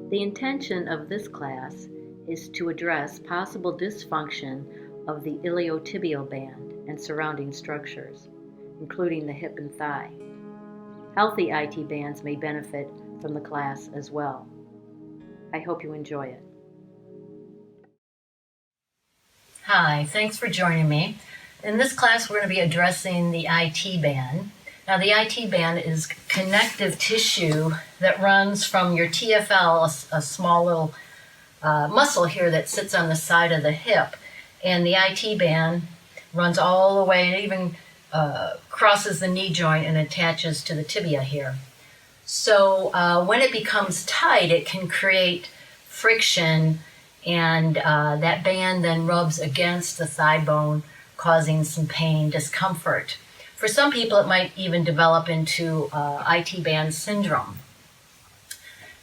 The intention of this class is to address possible dysfunction of the iliotibial band and surrounding structures, including the hip and thigh. Healthy IT bands may benefit from the class as well. I hope you enjoy it. Hi, thanks for joining me. In this class, we're going to be addressing the IT band. Now, the IT band is connective tissue that runs from your TFL, a small little muscle here that sits on the side of the hip. And the IT band runs all the way and even crosses the knee joint and attaches to the tibia here. So when it becomes tight, it can create friction, and that band then rubs against the thigh bone, causing some pain, discomfort. For some people, it might even develop into IT band syndrome.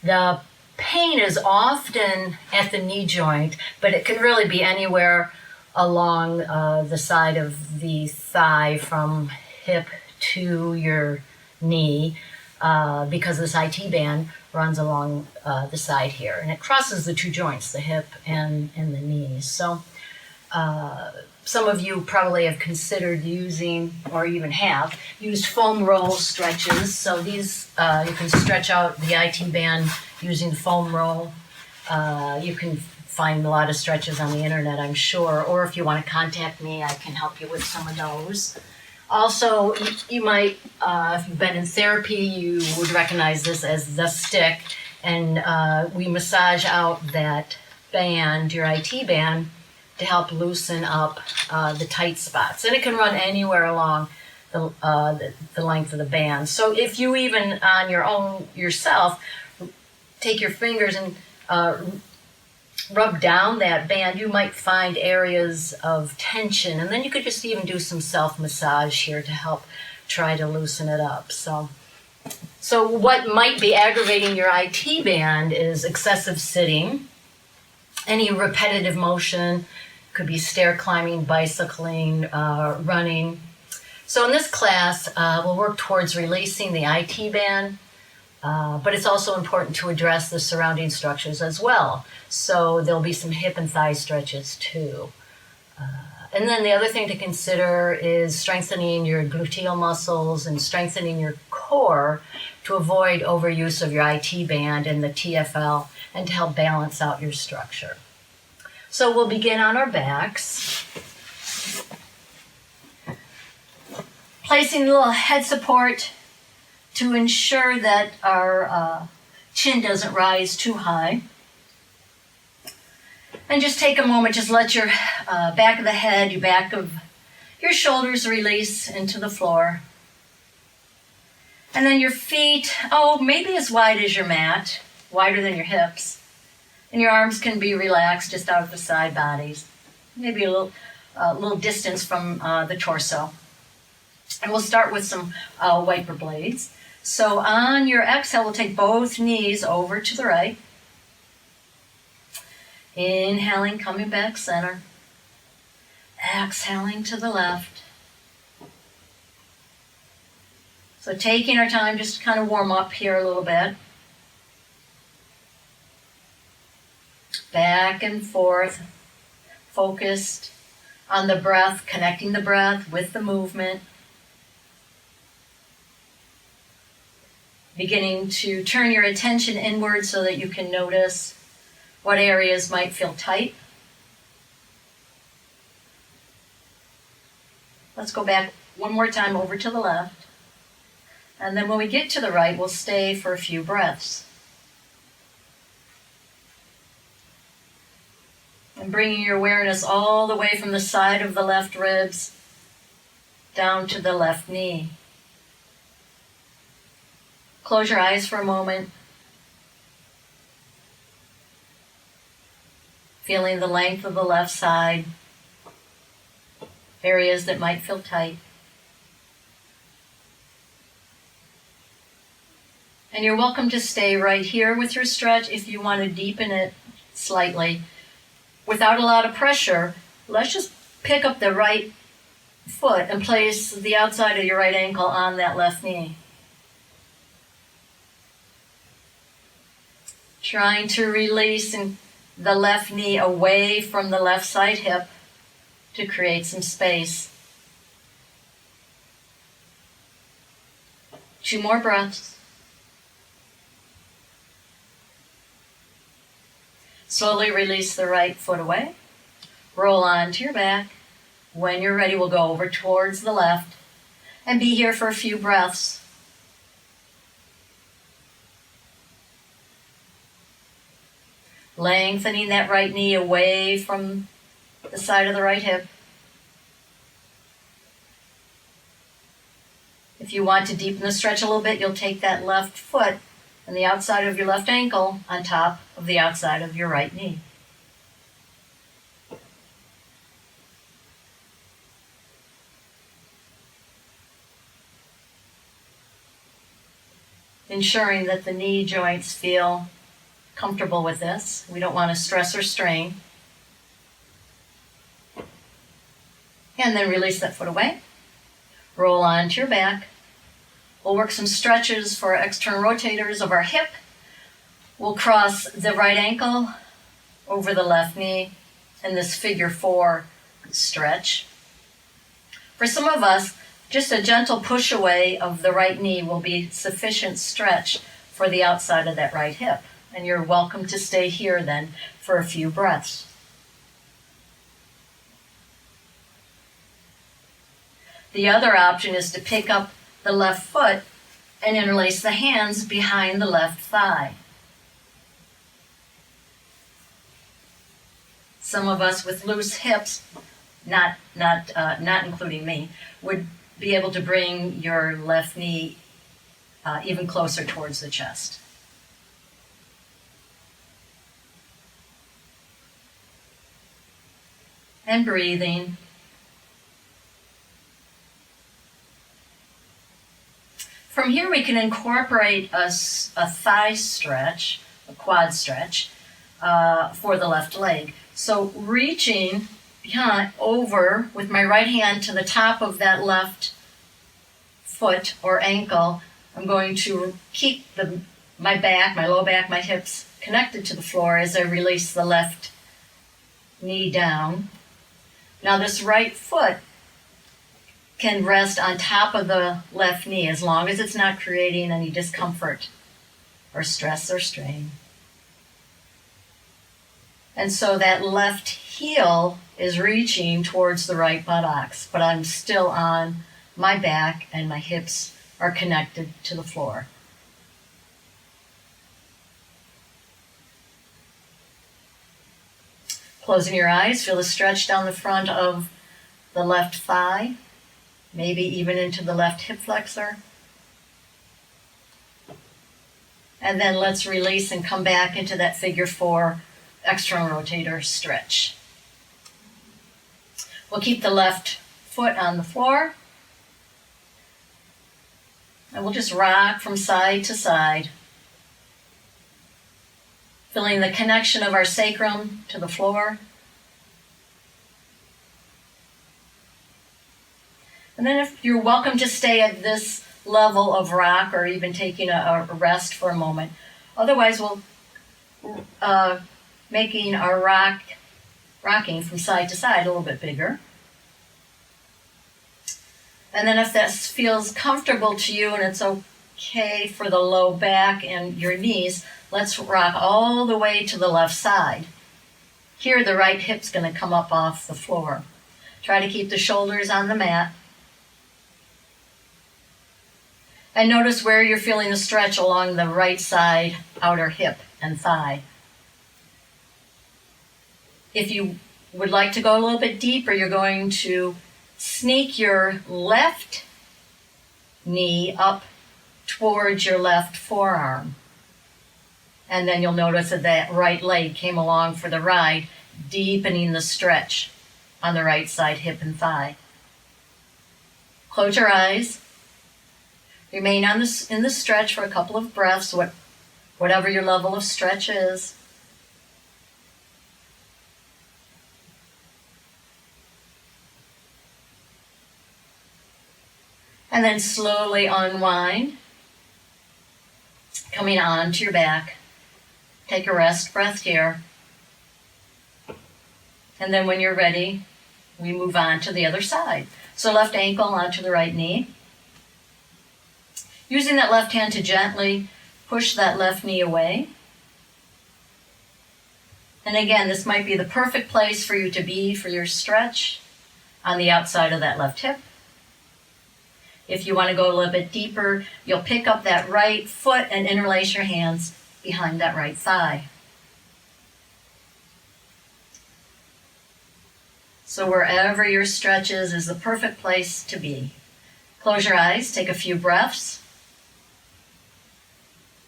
The pain is often at the knee joint, but it can really be anywhere along the side of the thigh from hip to your knee, because this IT band runs along the side here, and it crosses the two joints, the hip and the knee. So some of you probably have considered using, or even have, used foam roll stretches. So these, you can stretch out the IT band using the foam roll. You can find a lot of stretches on the internet, I'm sure, or if you want to contact me, I can help you with some of those. Also, you might, if you've been in therapy, you would recognize this as the stick, and we massage out that band, your IT band, to help loosen up the tight spots. And it can run anywhere along the length of the band. So if you even on your own yourself take your fingers and rub down that band, you might find areas of tension, and then you could just even do some self-massage here to help try to loosen it up. So what might be aggravating your IT band is excessive sitting, any repetitive motion, could be stair climbing, bicycling, running. So in this class, we'll work towards releasing the IT band, but it's also important to address the surrounding structures as well. So there'll be some hip and thigh stretches too. And then the other thing to consider is strengthening your gluteal muscles and strengthening your core to avoid overuse of your IT band and the TFL, and to help balance out your structure. So we'll begin on our backs. Placing a little head support to ensure that our chin doesn't rise too high. And just take a moment, just let your back of the head, your back of your shoulders release into the floor. And then your feet, maybe as wide as your mat, wider than your hips. And your arms can be relaxed just out of the side bodies, maybe a little distance from the torso. And we'll start with some wiper blades. So on your exhale, we'll take both knees over to the right. Inhaling, coming back center. Exhaling to the left. So taking our time just to kind of warm up here a little bit. Back and forth, focused on the breath, connecting the breath with the movement. Beginning to turn your attention inward so that you can notice what areas might feel tight. Let's go back one more time over to the left. And then when we get to the right, we'll stay for a few breaths. And bringing your awareness all the way from the side of the left ribs down to the left knee. Close your eyes for a moment. Feeling the length of the left side, areas that might feel tight. And you're welcome to stay right here with your stretch if you want to deepen it slightly. Without a lot of pressure, let's just pick up the right foot and place the outside of your right ankle on that left knee. Trying to release the left knee away from the left side hip to create some space. 2 more breaths. Slowly release the right foot away. Roll onto your back. When you're ready, we'll go over towards the left and be here for a few breaths. Lengthening that right knee away from the side of the right hip. If you want to deepen the stretch a little bit, you'll take that left foot and the outside of your left ankle on top of the outside of your right knee. Ensuring that the knee joints feel comfortable with this. We don't want to stress or strain. And then release that foot away. Roll onto your back. We'll work some stretches for external rotators of our hip. We'll cross the right ankle over the left knee in this figure 4 stretch. For some of us, just a gentle push away of the right knee will be sufficient stretch for the outside of that right hip. And you're welcome to stay here then for a few breaths. The other option is to pick up the left foot and interlace the hands behind the left thigh. Some of us with loose hips, not including me, would be able to bring your left knee even closer towards the chest. And breathing. From here we can incorporate a thigh stretch, a quad stretch, for the left leg. So reaching behind over with my right hand to the top of that left foot or ankle, I'm going to keep my back, my low back, my hips connected to the floor as I release the left knee down. Now this right foot can rest on top of the left knee as long as it's not creating any discomfort or stress or strain. And so that left heel is reaching towards the right buttocks, but I'm still on my back and my hips are connected to the floor. Closing your eyes, feel the stretch down the front of the left thigh, maybe even into the left hip flexor. And then let's release and come back into that figure 4 external rotator stretch. We'll keep the left foot on the floor. And we'll just rock from side to side, feeling the connection of our sacrum to the floor. And then if you're welcome to stay at this level of rock or even taking a rest for a moment. Otherwise, we'll making our rocking from side to side a little bit bigger. And then if that feels comfortable to you and it's okay for the low back and your knees, let's rock all the way to the left side. Here, the right hip's going to come up off the floor. Try to keep the shoulders on the mat. And notice where you're feeling the stretch along the right side, outer hip and thigh. If you would like to go a little bit deeper, you're going to sneak your left knee up towards your left forearm. And then you'll notice that that right leg came along for the ride, deepening the stretch on the right side hip and thigh. Close your eyes. Remain in the stretch for a couple of breaths, whatever your level of stretch is. And then slowly unwind, coming onto your back. Take a rest breath here. And then when you're ready, we move on to the other side. So left ankle onto the right knee. Using that left hand to gently push that left knee away. And again, this might be the perfect place for you to be for your stretch on the outside of that left hip. If you want to go a little bit deeper, you'll pick up that right foot and interlace your hands behind that right thigh. So wherever your stretch is the perfect place to be. Close your eyes, take a few breaths.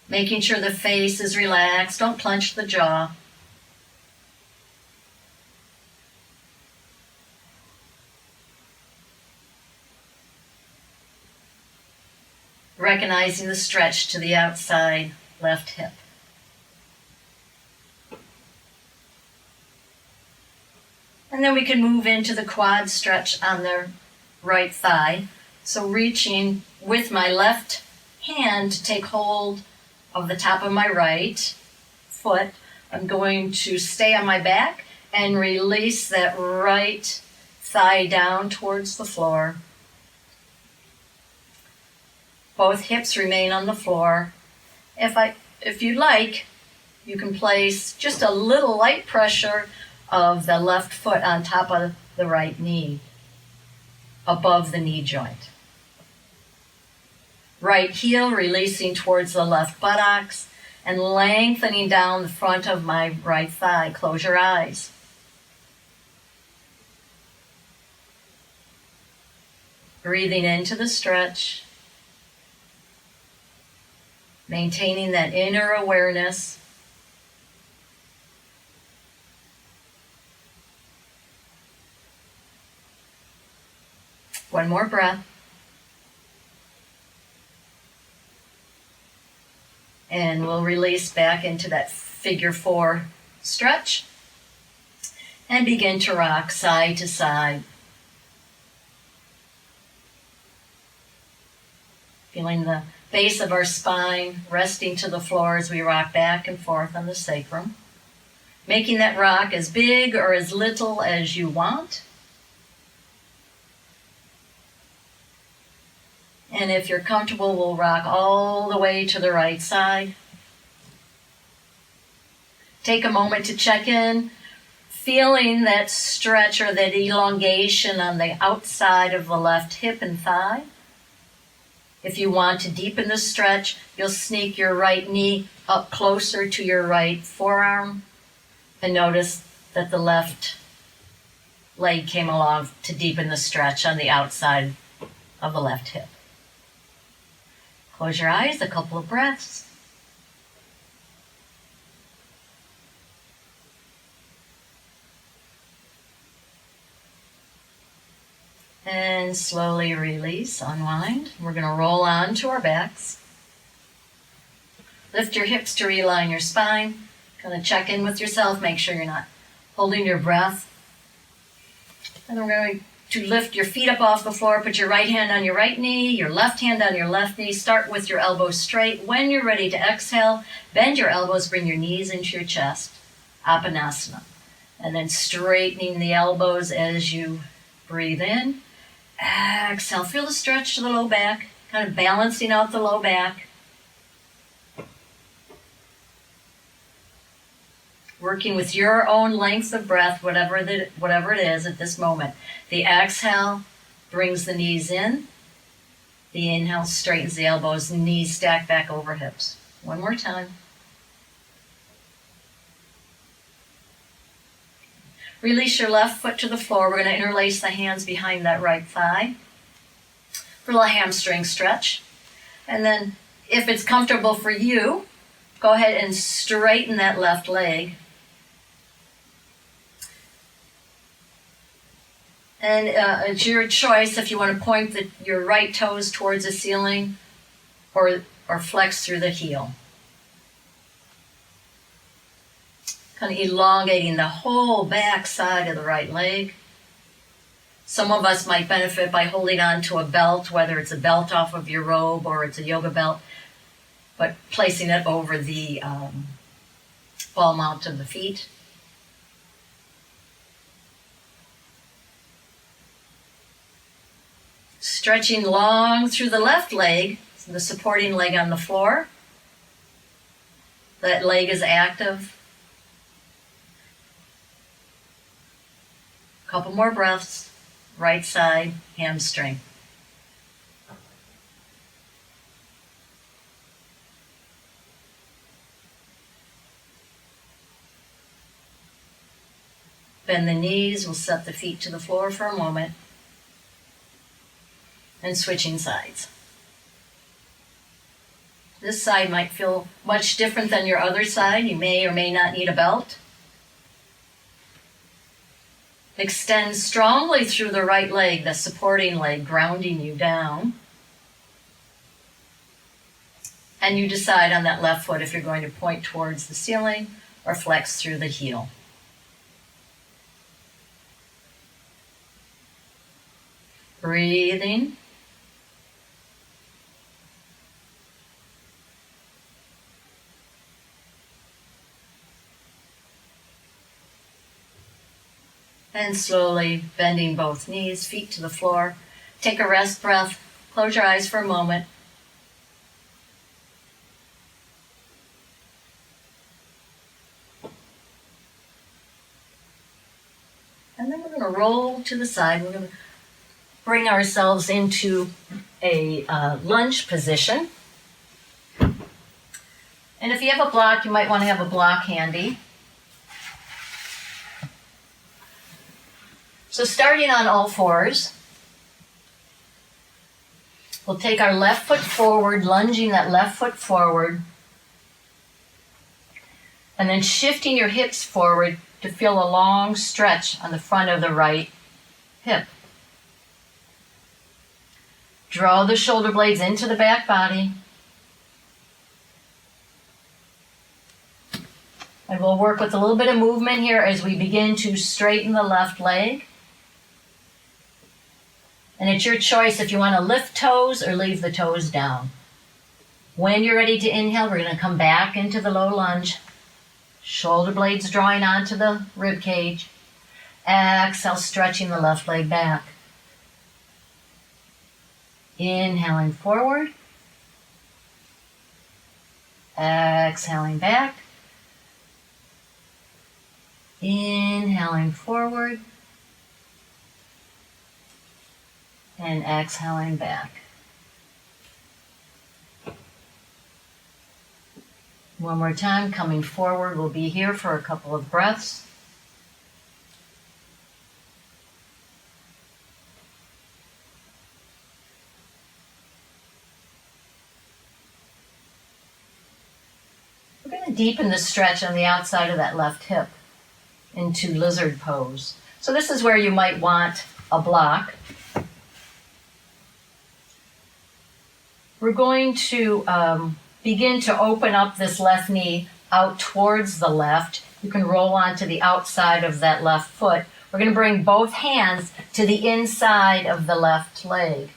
Making sure the face is relaxed, don't clench the jaw. Recognizing the stretch to the outside left hip. And then we can move into the quad stretch on the right thigh. So reaching with my left hand to take hold of the top of my right foot, I'm going to stay on my back and release that right thigh down towards the floor. Both hips remain on the floor. If you like, you can place just a little light pressure of the left foot on top of the right knee, above the knee joint. Right heel releasing towards the left buttocks and lengthening down the front of my right thigh. Close your eyes. Breathing into the stretch. Maintaining that inner awareness. One more breath. And we'll release back into that figure 4 stretch and begin to rock side to side. Feeling the base of our spine resting to the floor as we rock back and forth on the sacrum. Making that rock as big or as little as you want. And if you're comfortable, we'll rock all the way to the right side. Take a moment to check in, feeling that stretch or that elongation on the outside of the left hip and thigh. If you want to deepen the stretch, you'll sneak your right knee up closer to your right forearm and notice that the left leg came along to deepen the stretch on the outside of the left hip. Close your eyes, a couple of breaths. And slowly release, unwind. We're going to roll on to our backs. Lift your hips to realign your spine. Kind of check in with yourself, make sure you're not holding your breath. And we're going to lift your feet up off the floor. Put your right hand on your right knee, your left hand on your left knee. Start with your elbows straight. When you're ready to exhale, bend your elbows, bring your knees into your chest. Asana. And then straightening the elbows as you breathe in. Exhale, feel the stretch to the low back, kind of balancing out the low back. Working with your own length of breath, whatever it is at this moment. The exhale brings the knees in. The inhale straightens the elbows, knees stack back over hips. One more time. Release your left foot to the floor. We're going to interlace the hands behind that right thigh for a little hamstring stretch. And then if it's comfortable for you, go ahead and straighten that left leg. And it's your choice if you want to point your right toes towards the ceiling or flex through the heel. Kind of elongating the whole back side of the right leg. Some of us might benefit by holding on to a belt, whether it's a belt off of your robe or it's a yoga belt, but placing it over the ball mount of the feet. Stretching long through the left leg, the supporting leg on the floor. That leg is active. Couple more breaths. Right side, hamstring. Bend the knees, we'll set the feet to the floor for a moment. And switching sides. This side might feel much different than your other side. You may or may not need a belt. Extend strongly through the right leg, the supporting leg, grounding you down. And you decide on that left foot if you're going to point towards the ceiling or flex through the heel. Breathing. And slowly bending both knees, feet to the floor. Take a rest breath. Close your eyes for a moment. And then we're going to roll to the side. We're going to bring ourselves into a lunge position. And if you have a block, you might want to have a block handy. So starting on all fours, we'll take our left foot forward, lunging that left foot forward, and then shifting your hips forward to feel a long stretch on the front of the right hip. Draw the shoulder blades into the back body. And we'll work with a little bit of movement here as we begin to straighten the left leg. And it's your choice if you want to lift toes or leave the toes down. When you're ready to inhale, we're going to come back into the low lunge. Shoulder blades drawing onto the rib cage. Exhale, stretching the left leg back. Inhaling forward. Exhaling back. Inhaling forward. And exhaling back. One more time, coming forward. We'll be here for a couple of breaths. We're going to deepen the stretch on the outside of that left hip into lizard pose. So this is where you might want a block. We're going to begin to open up this left knee out towards the left. You can roll onto the outside of that left foot. We're going to bring both hands to the inside of the left leg.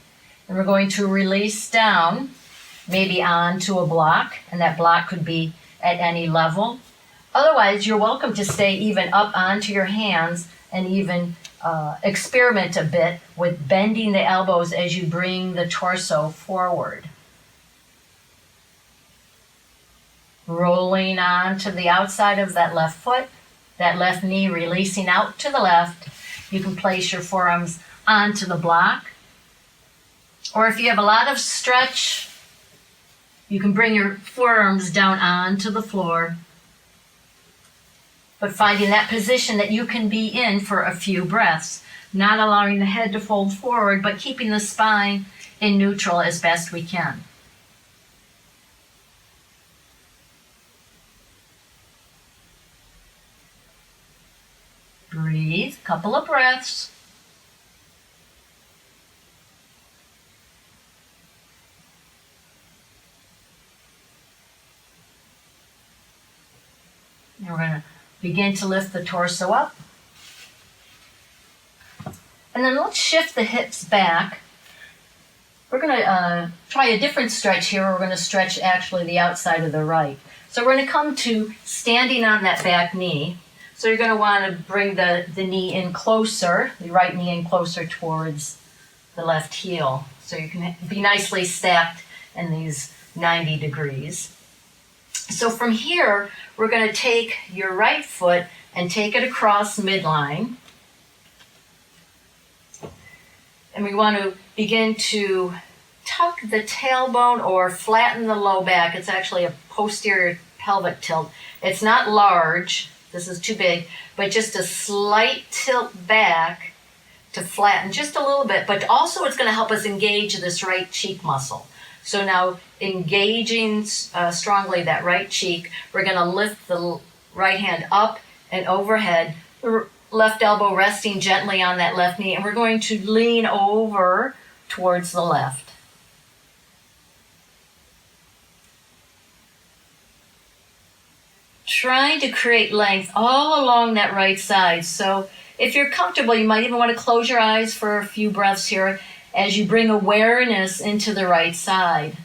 And we're going to release down, maybe onto a block, and that block could be at any level. Otherwise, you're welcome to stay even up onto your hands and even experiment a bit with bending the elbows as you bring the torso forward. Rolling on to the outside of that left foot, that left knee releasing out to the left. You can place your forearms onto the block. Or if you have a lot of stretch, you can bring your forearms down onto the floor. But finding that position that you can be in for a few breaths, not allowing the head to fold forward, but keeping the spine in neutral as best we can. Breathe, couple of breaths. And we're going to begin to lift the torso up. And then let's shift the hips back. We're going to try a different stretch here. We're going to stretch actually the outside of the right. So we're going to come to standing on that back knee. So you're going to want to bring the knee in closer, the right knee in closer towards the left heel. So you can be nicely stacked in these 90 degrees. So from here, we're going to take your right foot and take it across midline. And we want to begin to tuck the tailbone or flatten the low back. It's actually a posterior pelvic tilt. It's not large, this is too big, but just a slight tilt back to flatten just a little bit, but also it's going to help us engage this right cheek muscle. So now engaging strongly that right cheek, we're going to lift the right hand up and overhead, the left elbow resting gently on that left knee, and we're going to lean over towards the left. Trying to create length all along that right side. So if you're comfortable, you might even want to close your eyes for a few breaths here as you bring awareness into the right side.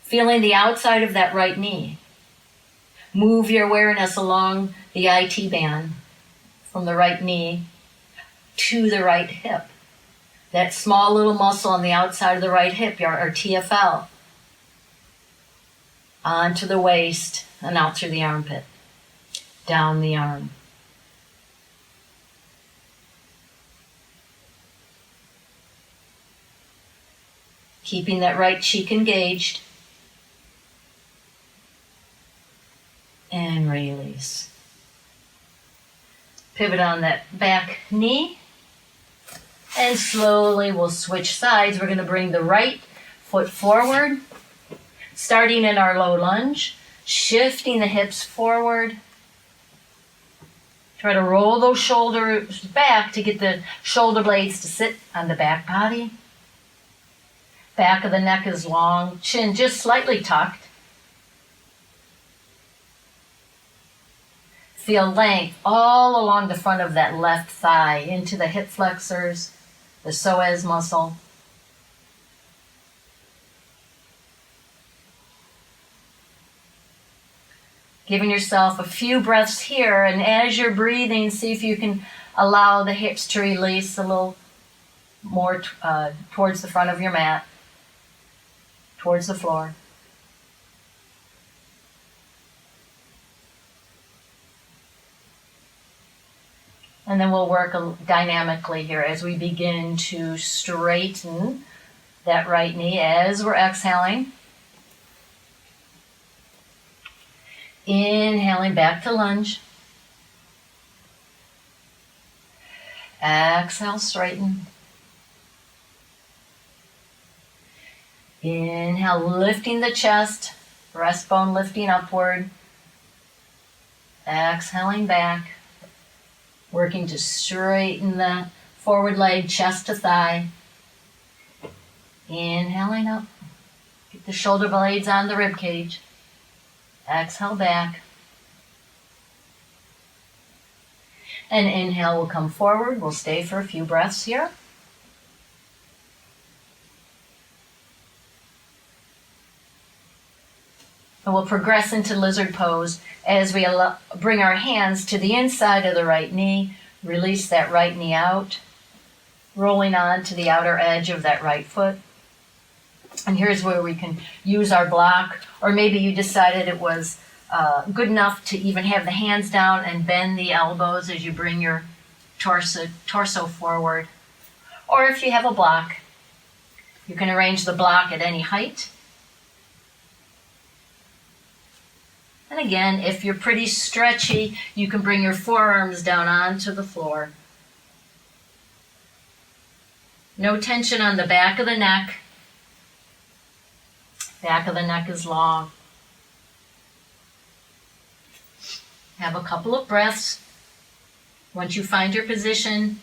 Feeling the outside of that right knee. Move your awareness along the IT band from the right knee to the right hip. That small little muscle on the outside of the right hip, our TFL. Onto the waist and out through the armpit. Down the arm. Keeping that right cheek engaged. And release. Pivot on that back knee. And slowly we'll switch sides. We're going to bring the right foot forward. Starting in our low lunge. Shifting the hips forward. Try to roll those shoulders back to get the shoulder blades to sit on the back body. Back of the neck is long. Chin just slightly tucked. Feel length all along the front of that left thigh, into the hip flexors, the psoas muscle. Giving yourself a few breaths here, and as you're breathing, see if you can allow the hips to release a little more towards the front of your mat, towards the floor. And then we'll work dynamically here as we begin to straighten that right knee as we're exhaling. Inhaling back to lunge. Exhale, straighten. Inhale, lifting the chest, breastbone lifting upward. Exhaling back. Working to straighten the forward leg, chest to thigh. Inhaling up. Get the shoulder blades on the rib cage. Exhale back. And inhale will come forward. We'll stay for a few breaths here. And we'll progress into lizard pose as we bring our hands to the inside of the right knee. Release that right knee out. Rolling on to the outer edge of that right foot. And here's where we can use our block, or maybe you decided it was good enough to even have the hands down and bend the elbows as you bring your torso forward. Or if you have a block, you can arrange the block at any height. And again, if you're pretty stretchy, you can bring your forearms down onto the floor. No tension on the back of the neck. Back of the neck is long. Have a couple of breaths. Once you find your position,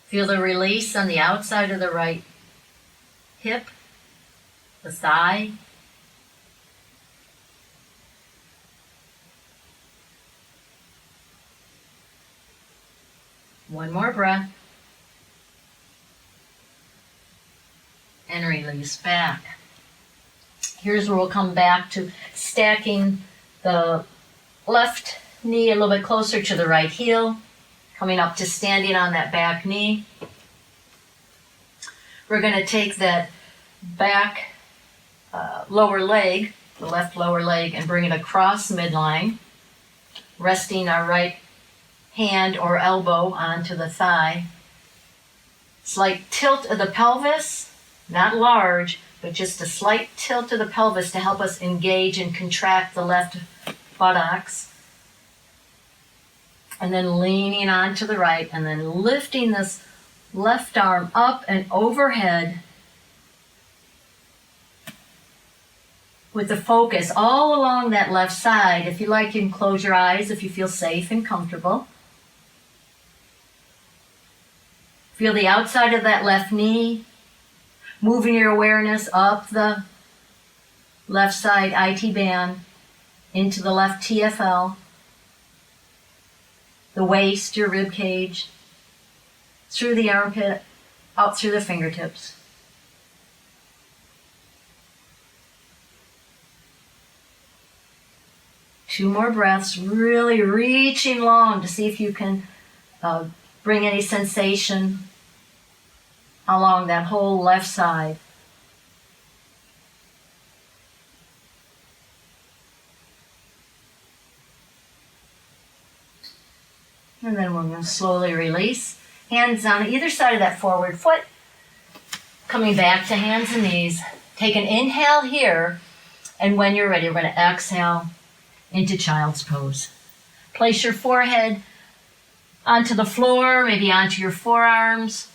feel the release on the outside of the right hip, the thigh. One more breath. And release back. Here's where we'll come back to stacking the left knee a little bit closer to the right heel, coming up to standing on that back knee. We're going to take that back lower leg, the left lower leg, and bring it across midline, resting our right hand or elbow onto the thigh. Slight tilt of the pelvis, not large, but just a slight tilt of the pelvis to help us engage and contract the left buttocks. And then leaning onto the right, and then lifting this left arm up and overhead with the focus all along that left side. If you like, you can close your eyes if you feel safe and comfortable. Feel the outside of that left knee, moving your awareness up the left side IT band into the left TFL, the waist, your rib cage, through the armpit, out through the fingertips. Two more breaths, really reaching long to see if you can bring any sensation along that whole left side. And then we're going to slowly release. Hands on either side of that forward foot. Coming back to hands and knees. Take an inhale here, and when you're ready, we're going to exhale into child's pose. Place your forehead onto the floor, maybe onto your forearms,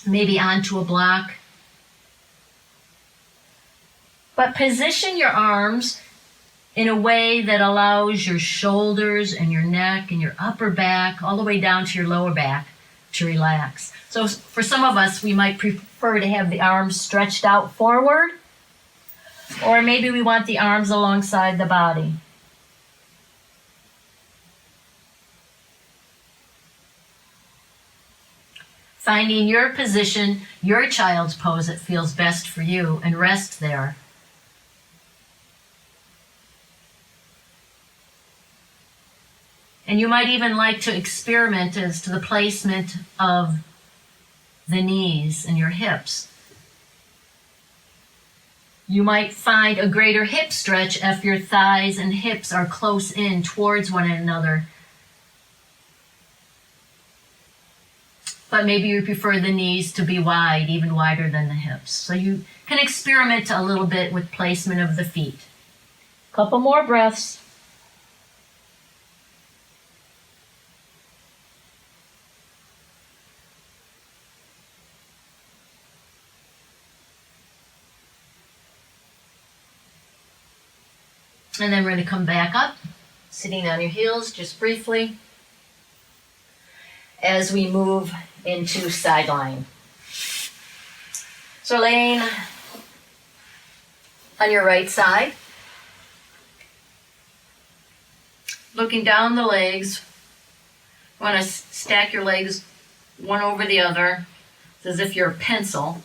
maybe onto a block. But position your arms in a way that allows your shoulders and your neck and your upper back, all the way down to your lower back, to relax. So for some of us, we might prefer to have the arms stretched out forward, or maybe we want the arms alongside the body. Finding your position, your child's pose that feels best for you, and rest there. And you might even like to experiment as to the placement of the knees and your hips. You might find a greater hip stretch if your thighs and hips are close in towards one another. But maybe you prefer the knees to be wide, even wider than the hips. So you can experiment a little bit with placement of the feet. Couple more breaths. And then we're going to come back up, sitting on your heels just briefly, as we move into sideline. So laying on your right side, looking down the legs. You want to stack your legs one over the other, as if you're a pencil.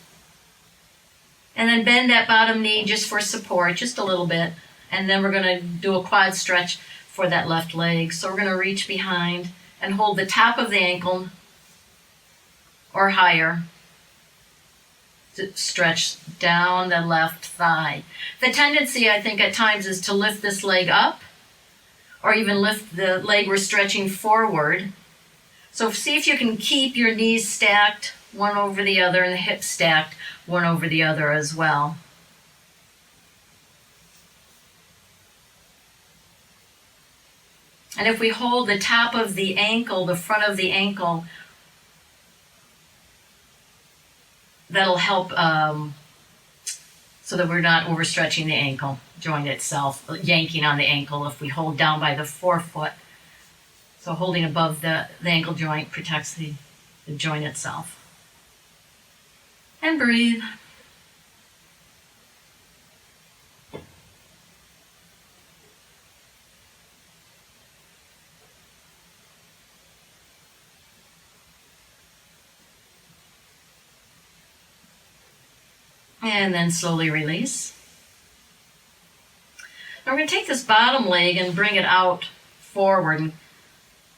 And then bend that bottom knee just for support, just a little bit. And then we're going to do a quad stretch for that left leg. So we're going to reach behind and hold the top of the ankle or higher to stretch down the left thigh. The tendency, I think, at times is to lift this leg up or even lift the leg we're stretching forward. So see if you can keep your knees stacked one over the other and the hips stacked one over the other as well. And if we hold the top of the ankle, the front of the ankle, that'll help so that we're not overstretching the ankle joint itself, yanking on the ankle if we hold down by the forefoot. So holding above the ankle joint protects the joint itself. And breathe. And then slowly release. Now we're going to take this bottom leg and bring it out forward.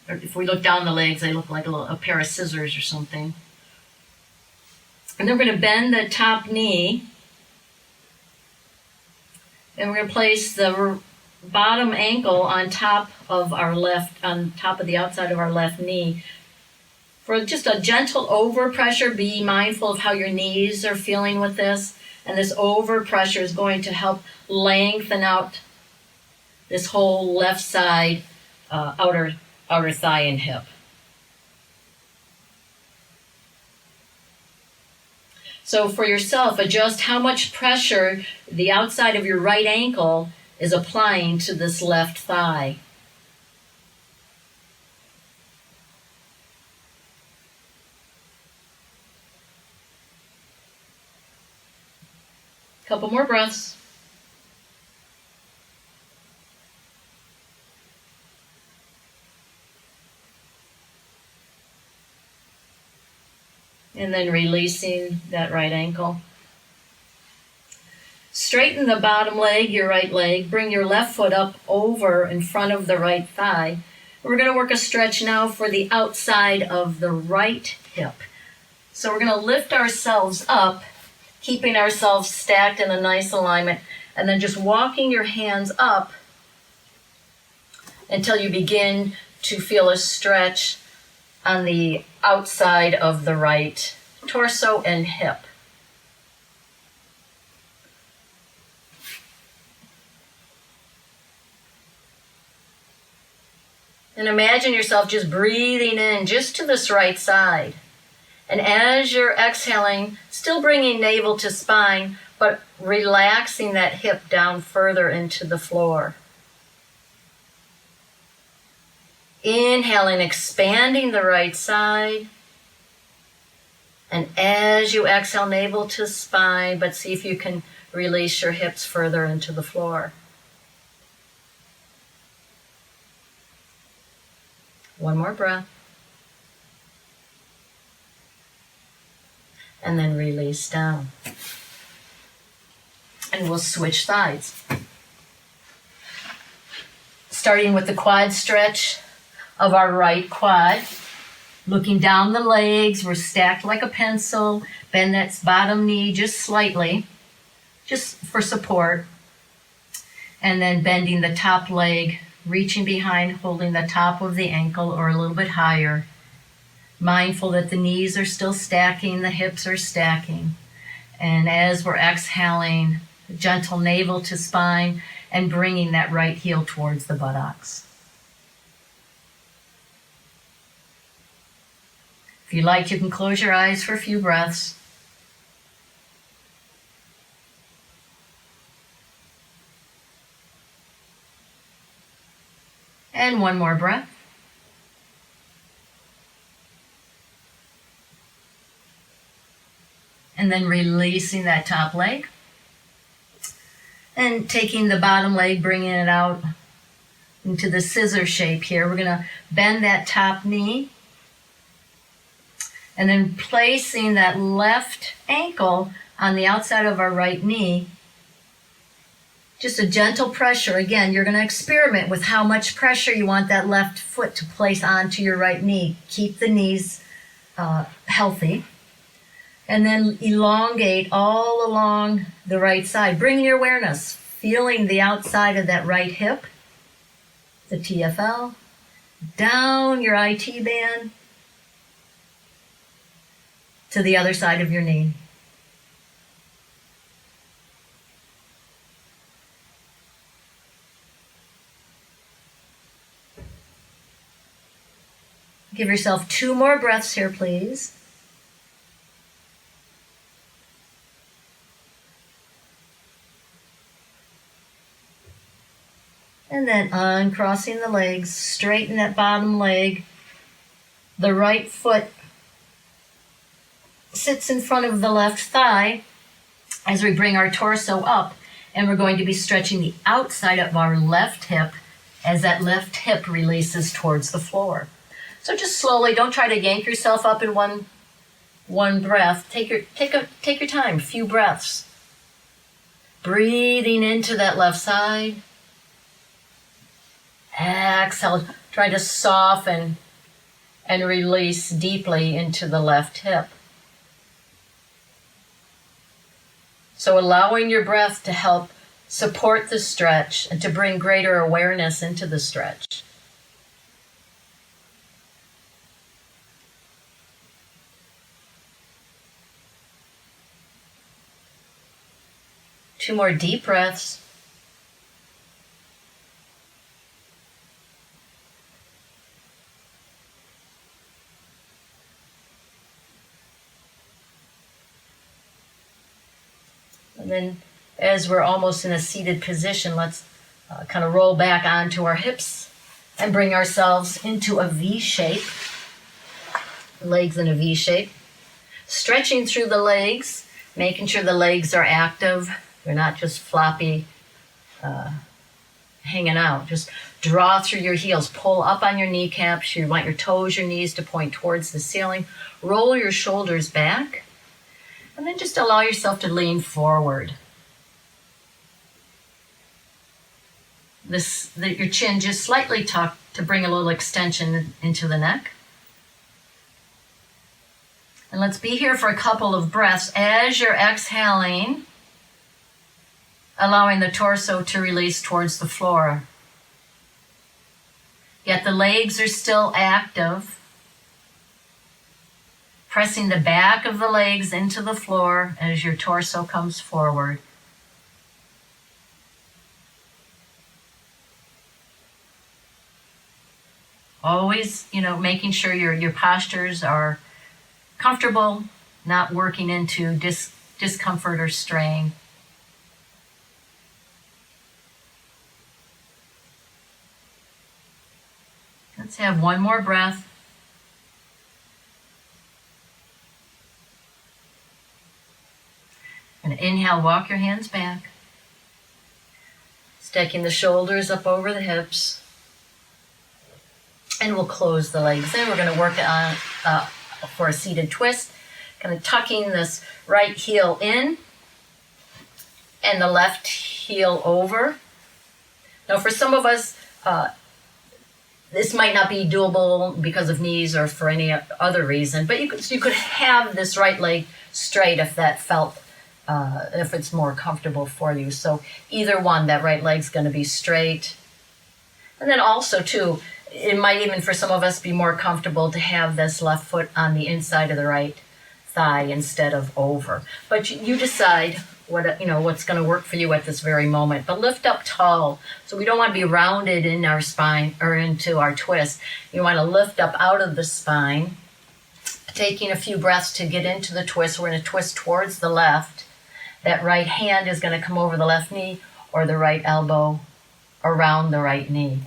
If we look down the legs, they look like a pair of scissors or something. And then we're going to bend the top knee. And we're going to place the bottom ankle on top of the outside of our left knee. For just a gentle overpressure, be mindful of how your knees are feeling with this. And this overpressure is going to help lengthen out this whole left side outer thigh and hip. So for yourself, adjust how much pressure the outside of your right ankle is applying to this left thigh. Couple more breaths. And then releasing that right ankle. Straighten the bottom leg, your right leg. Bring your left foot up over in front of the right thigh. We're going to work a stretch now for the outside of the right hip. So we're going to lift ourselves up, keeping ourselves stacked in a nice alignment, and then just walking your hands up until you begin to feel a stretch on the outside of the right torso and hip. And imagine yourself just breathing in just to this right side. And as you're exhaling, still bringing navel to spine, but relaxing that hip down further into the floor. Inhaling, expanding the right side. And as you exhale, navel to spine, but see if you can release your hips further into the floor. One more breath. And then release down. And we'll switch sides. Starting with the quad stretch of our right quad. Looking down the legs, we're stacked like a pencil. Bend that bottom knee just slightly, just for support. And then bending the top leg, reaching behind, holding the top of the ankle or a little bit higher. Mindful that the knees are still stacking, the hips are stacking. And as we're exhaling, gentle navel to spine and bringing that right heel towards the buttocks. If you like, you can close your eyes for a few breaths. And one more breath. And then releasing that top leg. And taking the bottom leg, bringing it out into the scissor shape here. We're going to bend that top knee. And then placing that left ankle on the outside of our right knee. Just a gentle pressure. Again, you're going to experiment with how much pressure you want that left foot to place onto your right knee. Keep the knees healthy. And then elongate all along the right side. Bring your awareness, feeling the outside of that right hip, the TFL, down your IT band to the other side of your knee. Give yourself 2 more breaths here, please. And then uncrossing the legs, straighten that bottom leg. The right foot sits in front of the left thigh as we bring our torso up, and we're going to be stretching the outside of our left hip as that left hip releases towards the floor. So just slowly, don't try to yank yourself up in one breath. Take your time, a few breaths. Breathing into that left side. Exhale, try to soften and release deeply into the left hip. So allowing your breath to help support the stretch and to bring greater awareness into the stretch. Two more deep breaths. And then as we're almost in a seated position, let's kind of roll back onto our hips and bring ourselves into a V shape. Legs in a V shape. Stretching through the legs, making sure the legs are active. They're not just floppy, hanging out. Just draw through your heels. Pull up on your kneecaps. You want your toes, your knees to point towards the ceiling. Roll your shoulders back. And then just allow yourself to lean forward. Your chin just slightly tucked to bring a little extension into the neck. And let's be here for a couple of breaths. As you're exhaling, allowing the torso to release towards the floor. Yet the legs are still active. Pressing the back of the legs into the floor as your torso comes forward. Always, making sure your postures are comfortable, not working into discomfort or strain. Let's have one more breath. And inhale, walk your hands back. Stacking the shoulders up over the hips. And we'll close the legs in. We're going to work on for a seated twist. Kind of tucking this right heel in and the left heel over. Now for some of us, this might not be doable because of knees or for any other reason, but you could have this right leg straight if that felt if it's more comfortable for you. So either one, that right leg's going to be straight. And then also, too, it might even for some of us be more comfortable to have this left foot on the inside of the right thigh instead of over. But you decide what's going to work for you at this very moment. But lift up tall. So we don't want to be rounded in our spine or into our twist. You want to lift up out of the spine, taking a few breaths to get into the twist. We're going to twist towards the left. That right hand is going to come over the left knee or the right elbow around the right knee.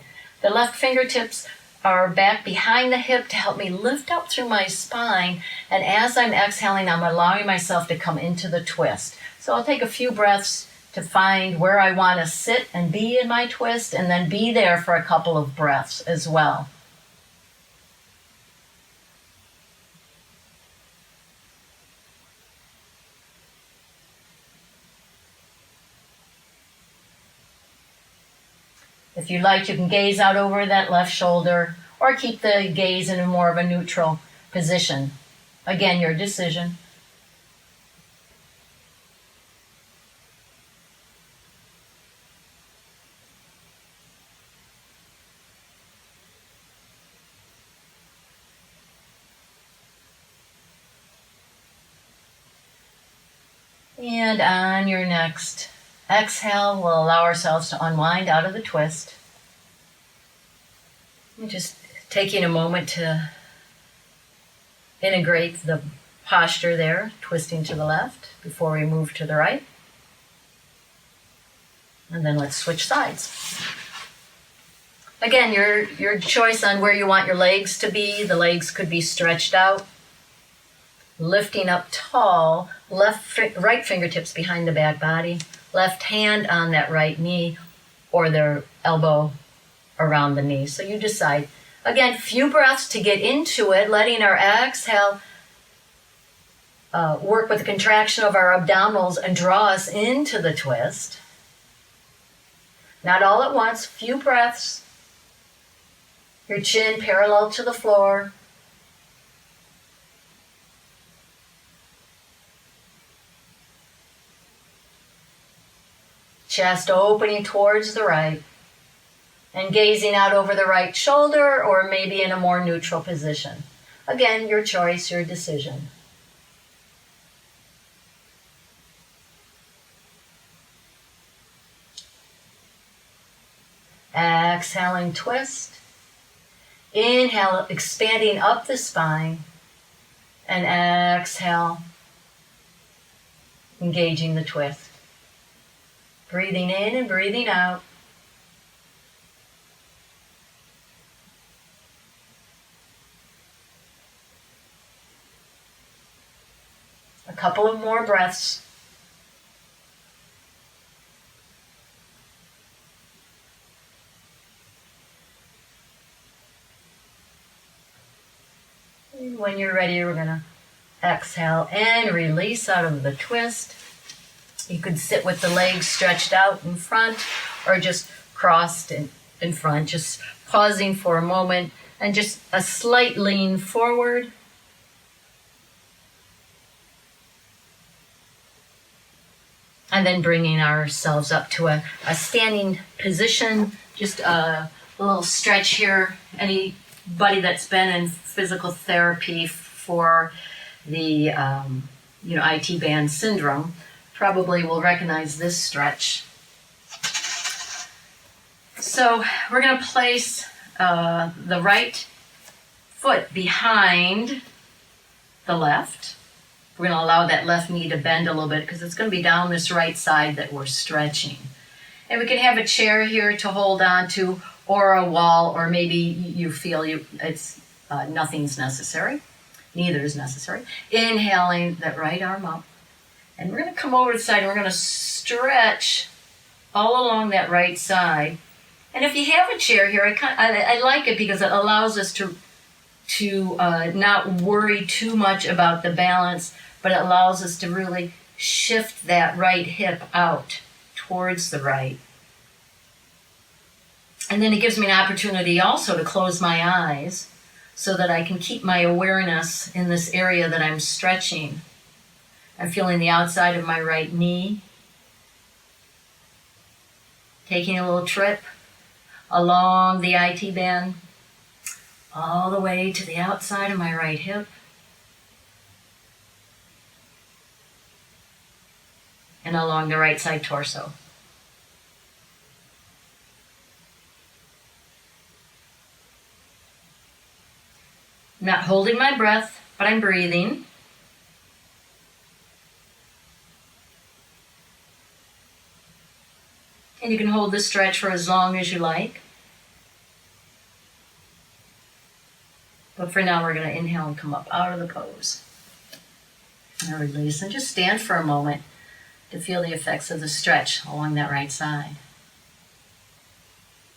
The left fingertips are back behind the hip to help me lift up through my spine. And as I'm exhaling, I'm allowing myself to come into the twist. So I'll take a few breaths to find where I want to sit and be in my twist, and then be there for a couple of breaths as well. If you like, you can gaze out over that left shoulder or keep the gaze in more of a neutral position. Again, your decision. And on your next exhale, we'll allow ourselves to unwind out of the twist. And just taking a moment to integrate the posture there, twisting to the left before we move to the right. And then let's switch sides. Again, your choice on where you want your legs to be. The legs could be stretched out. Lifting up tall, right fingertips behind the back body. Left hand on that right knee or the elbow around the knee. So you decide. Again, few breaths to get into it, letting our exhale work with the contraction of our abdominals and draw us into the twist. Not all at once, few breaths. Your chin parallel to the floor. Chest opening towards the right. And gazing out over the right shoulder or maybe in a more neutral position. Again, your choice, your decision. Exhaling, twist. Inhale, expanding up the spine. And exhale, engaging the twist. Breathing in and breathing out. A couple of more breaths. And when you're ready, we're going to exhale and release out of the twist. You could sit with the legs stretched out in front or just crossed in front, just pausing for a moment and just a slight lean forward. And then bringing ourselves up to a standing position, just a little stretch here. Anybody that's been in physical therapy for the IT band syndrome probably will recognize this stretch. So we're going to place the right foot behind the left. We're going to allow that left knee to bend a little bit because it's going to be down this right side that we're stretching. And we can have a chair here to hold on to or a wall, or maybe you feel it's nothing's necessary. Neither is necessary. Inhaling that right arm up. And we're going to come over to the side and we're going to stretch all along that right side. And if you have a chair here, I like it because it allows us to not worry too much about the balance, but it allows us to really shift that right hip out towards the right. And then it gives me an opportunity also to close my eyes so that I can keep my awareness in this area that I'm stretching. I'm feeling the outside of my right knee, taking a little trip along the IT band, all the way to the outside of my right hip. And along the right side torso. I'm not holding my breath, but I'm breathing. And you can hold this stretch for as long as you like. But for now, we're going to inhale and come up out of the pose. And release, and just stand for a moment to feel the effects of the stretch along that right side.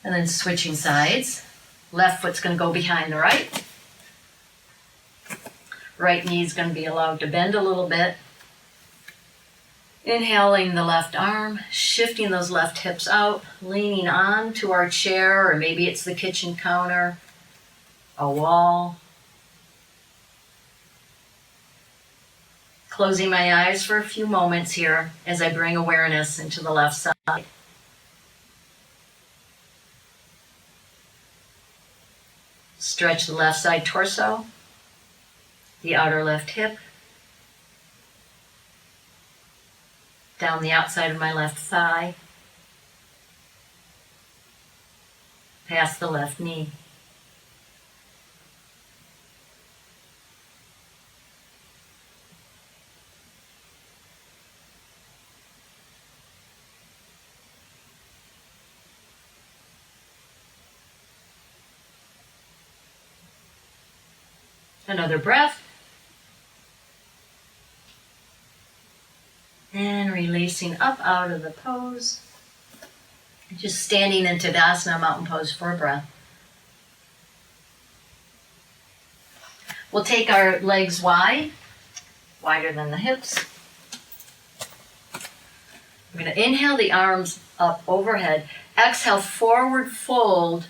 And then switching sides. Left foot's going to go behind the right. Right knee is going to be allowed to bend a little bit. Inhaling the left arm, shifting those left hips out, leaning on to our chair, or maybe it's the kitchen counter, a wall. Closing my eyes for a few moments here as I bring awareness into the left side. Stretch the left side torso, the outer left hip, down the outside of my left thigh, past the left knee. Another breath. And releasing up out of the pose. Just standing in Tadasana, mountain pose, for a breath. We'll take our legs wide wider than the hips. We're going to inhale the arms up overhead. Exhale, forward fold,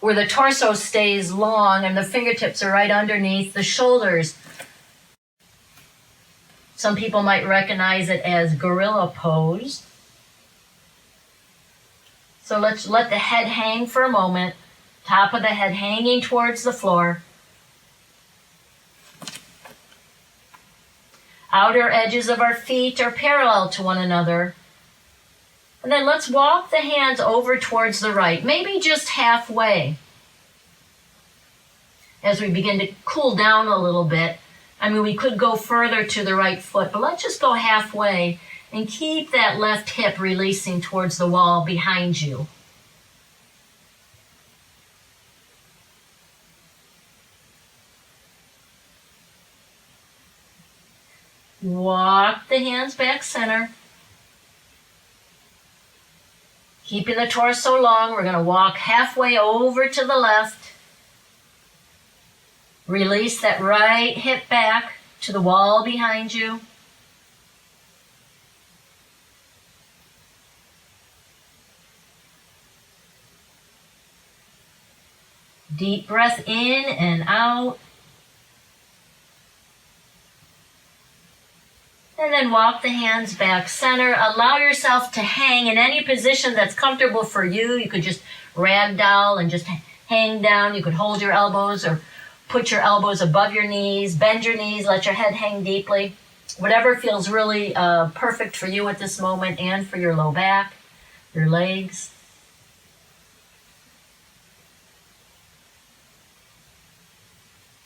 where the torso stays long and the fingertips are right underneath the shoulders. Some people might recognize it as gorilla pose. So let's let the head hang for a moment. Top of the head hanging towards the floor. Outer edges of our feet are parallel to one another. And then let's walk the hands over towards the right, maybe just halfway. As we begin to cool down a little bit, I mean, we could go further to the right foot, but let's just go halfway and keep that left hip releasing towards the wall behind you. Walk the hands back center. Keeping the torso long, we're going to walk halfway over to the left. Release that right hip back to the wall behind you. Deep breath in and out. And then walk the hands back center. Allow yourself to hang in any position that's comfortable for you. You could just ragdoll and just hang down. You could hold your elbows or put your elbows above your knees. Bend your knees. Let your head hang deeply. Whatever feels really perfect for you at this moment and for your low back, your legs.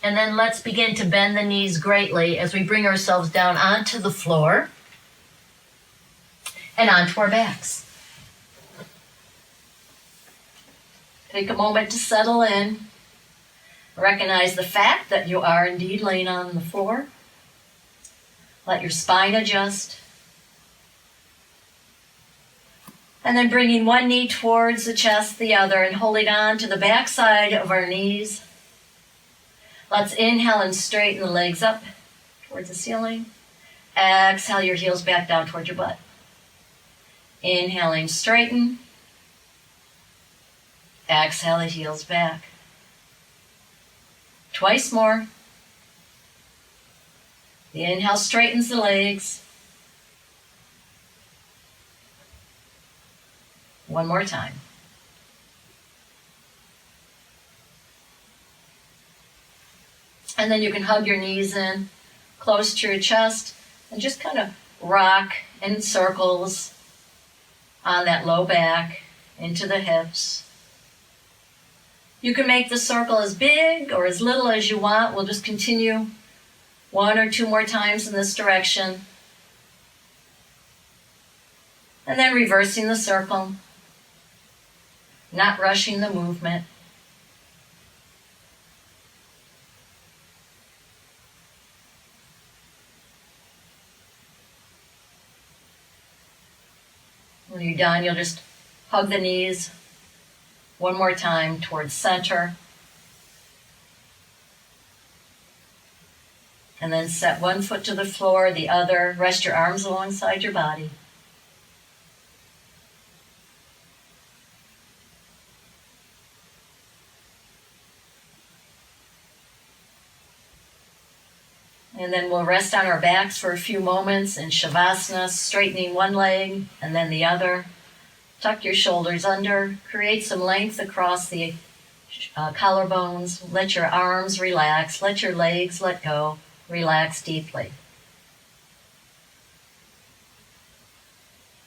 And then let's begin to bend the knees greatly as we bring ourselves down onto the floor and onto our backs. Take a moment to settle in. Recognize the fact that you are indeed laying on the floor. Let your spine adjust. And then bringing one knee towards the chest, the other, and holding on to the back side of our knees. Let's inhale and straighten the legs up towards the ceiling. Exhale your heels back down towards your butt. Inhaling, straighten. Exhale the heels back. Twice more. The inhale straightens the legs. One more time. And then you can hug your knees in close to your chest and just kind of rock in circles on that low back into the hips. You can make the circle as big or as little as you want. We'll just continue one or two more times in this direction. And then reversing the circle, not rushing the movement. When you're done, you'll just hug the knees one more time towards center. And then set one foot to the floor, the other. Rest your arms alongside your body. And then we'll rest on our backs for a few moments in Shavasana, straightening one leg and then the other. Tuck your shoulders under. Create some length across the collarbones. Let your arms relax. Let your legs let go. Relax deeply.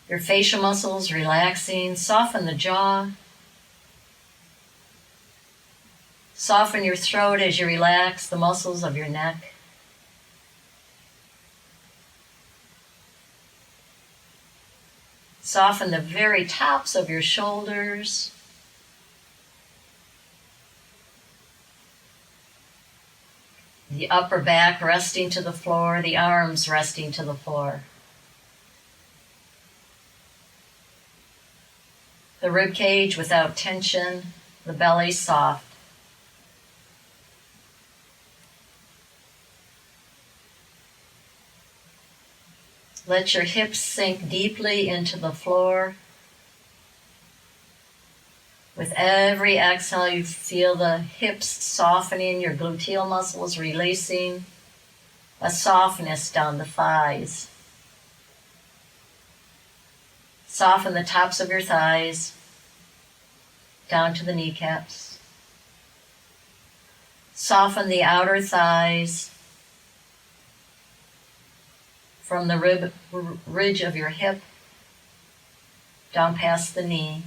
Your facial muscles relaxing. Soften the jaw. Soften your throat as you relax the muscles of your neck. Soften the very tops of your shoulders. The upper back resting to the floor, the arms resting to the floor. The rib cage without tension, the belly soft. Let your hips sink deeply into the floor. With every exhale, you feel the hips softening, your gluteal muscles releasing, a softness down the thighs. Soften the tops of your thighs down to the kneecaps. Soften the outer thighs from the ridge of your hip down past the knee.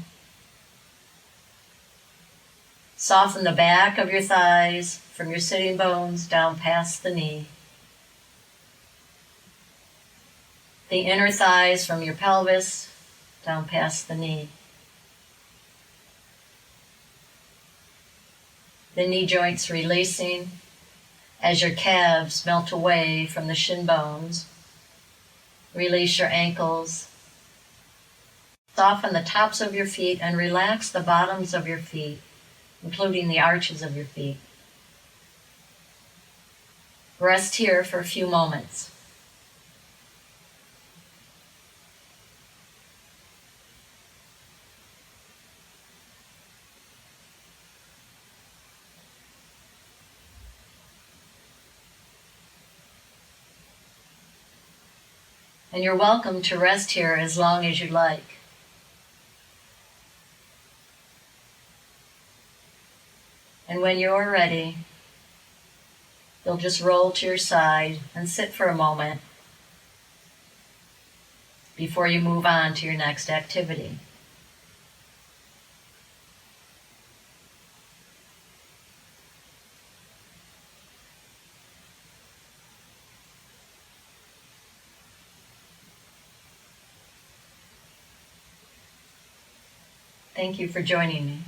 Soften the back of your thighs from your sitting bones down past the knee. The inner thighs from your pelvis down past the knee. The knee joints releasing as your calves melt away from the shin bones. Release your ankles. Soften the tops of your feet and relax the bottoms of your feet, including the arches of your feet. Rest here for a few moments. And you're welcome to rest here as long as you like. And when you're ready, you'll just roll to your side and sit for a moment before you move on to your next activity. Thank you for joining me.